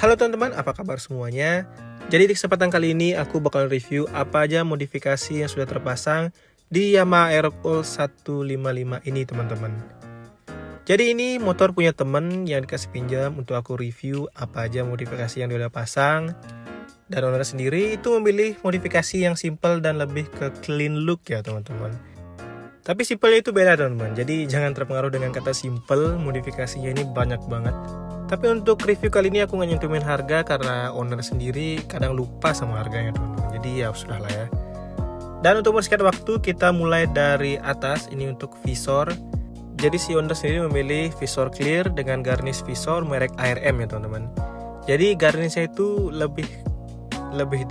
Halo teman-teman, apa kabar semuanya? Jadi di kesempatan kali ini aku bakal review apa aja modifikasi yang sudah terpasang di Yamaha Aerocool 155 ini teman-teman. Jadi ini motor punya temen yang dikasih pinjam untuk aku review apa aja modifikasi yang dia udah pasang. Dan owner sendiri itu memilih modifikasi yang simple dan lebih ke clean look ya teman-teman. Tapi simpelnya itu beda teman-teman, jadi jangan terpengaruh dengan kata simple, modifikasinya ini banyak banget. Tapi untuk review kali ini aku nggak nyentuhin harga karena owner sendiri kadang lupa sama harganya teman-teman. Jadi ya sudahlah ya. Dan untuk mempersingkat waktu kita mulai dari atas, ini untuk visor. Jadi si owner sendiri memilih visor clear dengan garnish visor merek ARM ya teman-teman. Jadi garnishnya itu lebih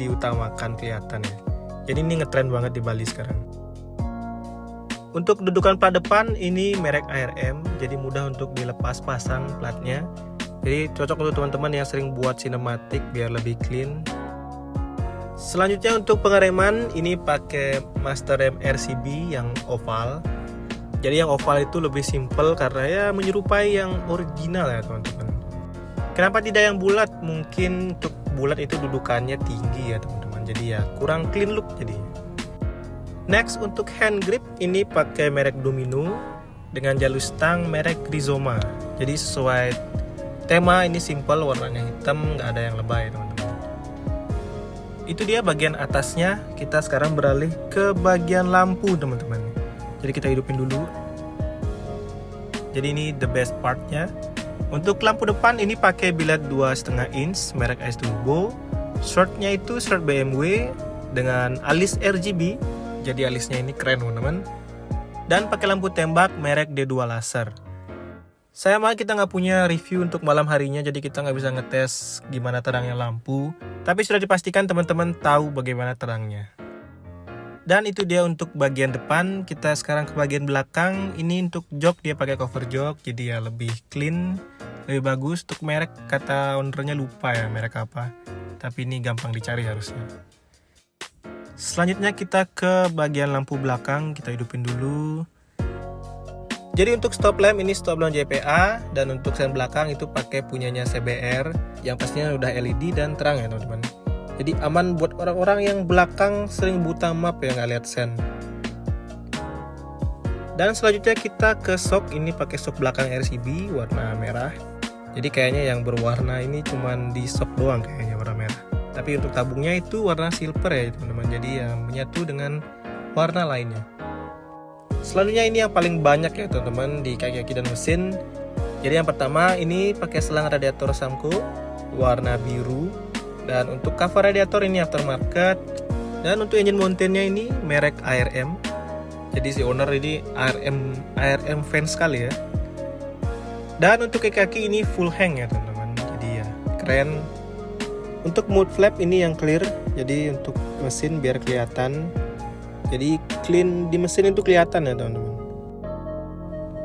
diutamakan kelihatannya. Jadi ini ngetrend banget di Bali sekarang. Untuk dudukan plat depan ini merek ARM, jadi mudah untuk dilepas pasang platnya. Jadi cocok untuk teman-teman yang sering buat sinematik biar lebih clean. Selanjutnya untuk pengereman ini pakai master rem RCB yang oval. Jadi yang oval itu lebih simple karena ya menyerupai yang original ya teman-teman. Kenapa tidak yang bulat? Mungkin untuk bulat itu dudukannya tinggi ya teman-teman. Jadi ya kurang clean look jadinya. Next untuk hand grip ini pakai merek Domino dengan jalur stang merek Rizoma. Jadi sesuai tema ini simple, warnanya hitam, nggak ada yang lebay teman-teman. Itu dia bagian atasnya. Kita sekarang beralih ke bagian lampu teman-teman. Jadi kita hidupin dulu. Jadi ini the best partnya. Untuk lampu depan ini pakai bilet 2,5 inch merek S Turbo. Shortnya itu short BMW dengan alis RGB. Jadi alisnya ini keren teman-teman. Dan pakai lampu tembak merek D2 laser. Sayang banget kita nggak punya review untuk malam harinya, jadi kita nggak bisa ngetes gimana terangnya lampu. Tapi sudah dipastikan teman-teman tahu bagaimana terangnya. Dan itu dia untuk bagian depan. Kita sekarang ke bagian belakang. Ini untuk jok, dia pakai cover jok, jadi ya lebih clean, lebih bagus. Untuk merek kata ownernya lupa ya merek apa. Tapi ini gampang dicari harusnya. Selanjutnya kita ke bagian lampu belakang, kita hidupin dulu. Jadi untuk stop lamp ini stop lamp JPA, dan untuk sen belakang itu pakai punyanya CBR yang pastinya udah LED dan terang ya teman-teman. Jadi aman buat orang-orang yang belakang sering buta map ya nggak lihat sen. Dan selanjutnya kita ke shock, ini pakai shock belakang RCB warna merah. Jadi kayaknya yang berwarna ini cuman di shock doang kayaknya warna merah. Tapi untuk tabungnya itu warna silver ya teman-teman. Jadi ya menyatu dengan warna lainnya. Selanjutnya ini yang paling banyak ya teman-teman di kaki-kaki dan mesin. Jadi yang pertama ini pakai selang radiator Samco warna biru. Dan untuk cover radiator ini aftermarket. Dan untuk engine mountainnya ini merek ARM. Jadi si owner ini ARM fans sekali ya. Dan untuk kaki-kaki ini full hang ya teman-teman. Jadi ya keren. Untuk mud flap ini yang clear. Jadi untuk mesin biar kelihatan. Jadi clean di mesin itu kelihatan ya teman-teman.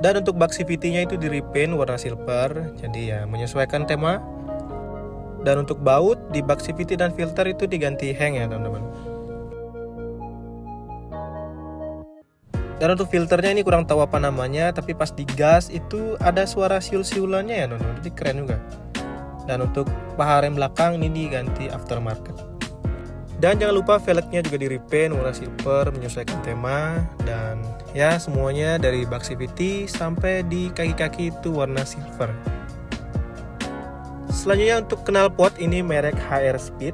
Dan untuk bak CVT-nya itu di repaint warna silver. Jadi ya menyesuaikan tema. Dan untuk baut di bak CVT dan filter itu diganti hang ya teman-teman. Dan untuk filternya ini kurang tahu apa namanya, tapi pas digas itu ada suara siul-siulannya ya teman-teman. Jadi keren juga. Dan untuk paha rem belakang ini diganti aftermarket. Dan jangan lupa velgnya juga di repaint warna silver menyesuaikan tema. Dan ya semuanya dari bak CVT sampai di kaki-kaki itu warna silver. Selanjutnya untuk knalpot ini merek HR Speed.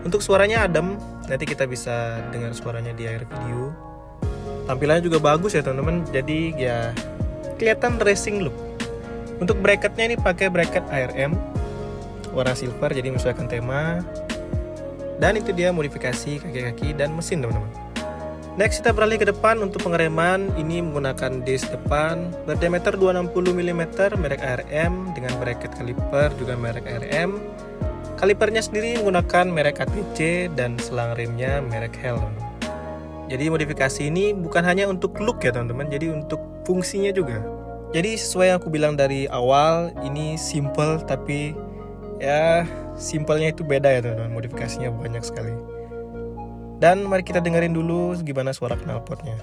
Untuk suaranya adem, nanti kita bisa dengar suaranya di akhir video. Tampilannya juga bagus ya teman-teman. Jadi ya kelihatan racing look. Untuk bracketnya ini pakai bracket ARM warna silver jadi menyesuaikan tema. Dan itu dia modifikasi kaki-kaki dan mesin teman-teman. Next kita beralih ke depan. Untuk pengereman ini menggunakan disc depan berdiameter 260 mm merek ARM dengan bracket kaliper juga merek ARM. Kalipernya sendiri menggunakan merek ATC dan selang remnya merek HEL. Jadi modifikasi ini bukan hanya untuk look ya teman-teman, jadi untuk fungsinya juga. Jadi sesuai yang aku bilang dari awal, ini simple tapi ya simpelnya itu beda ya teman-teman, modifikasinya banyak sekali. Dan mari kita dengerin dulu gimana suara knalpotnya.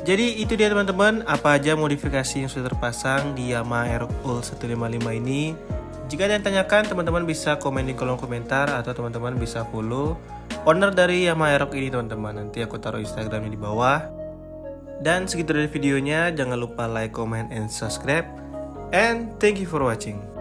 Jadi itu dia teman-teman, apa aja modifikasi yang sudah terpasang di Yamaha Aerocool 155 ini. Jika ada yang tanyakan, teman-teman bisa komen di kolom komentar atau teman-teman bisa follow owner dari Yamaha Aerocool ini teman-teman. Nanti aku taruh Instagramnya di bawah. Dan segitu dari videonya, jangan lupa like, comment, and subscribe. And thank you for watching.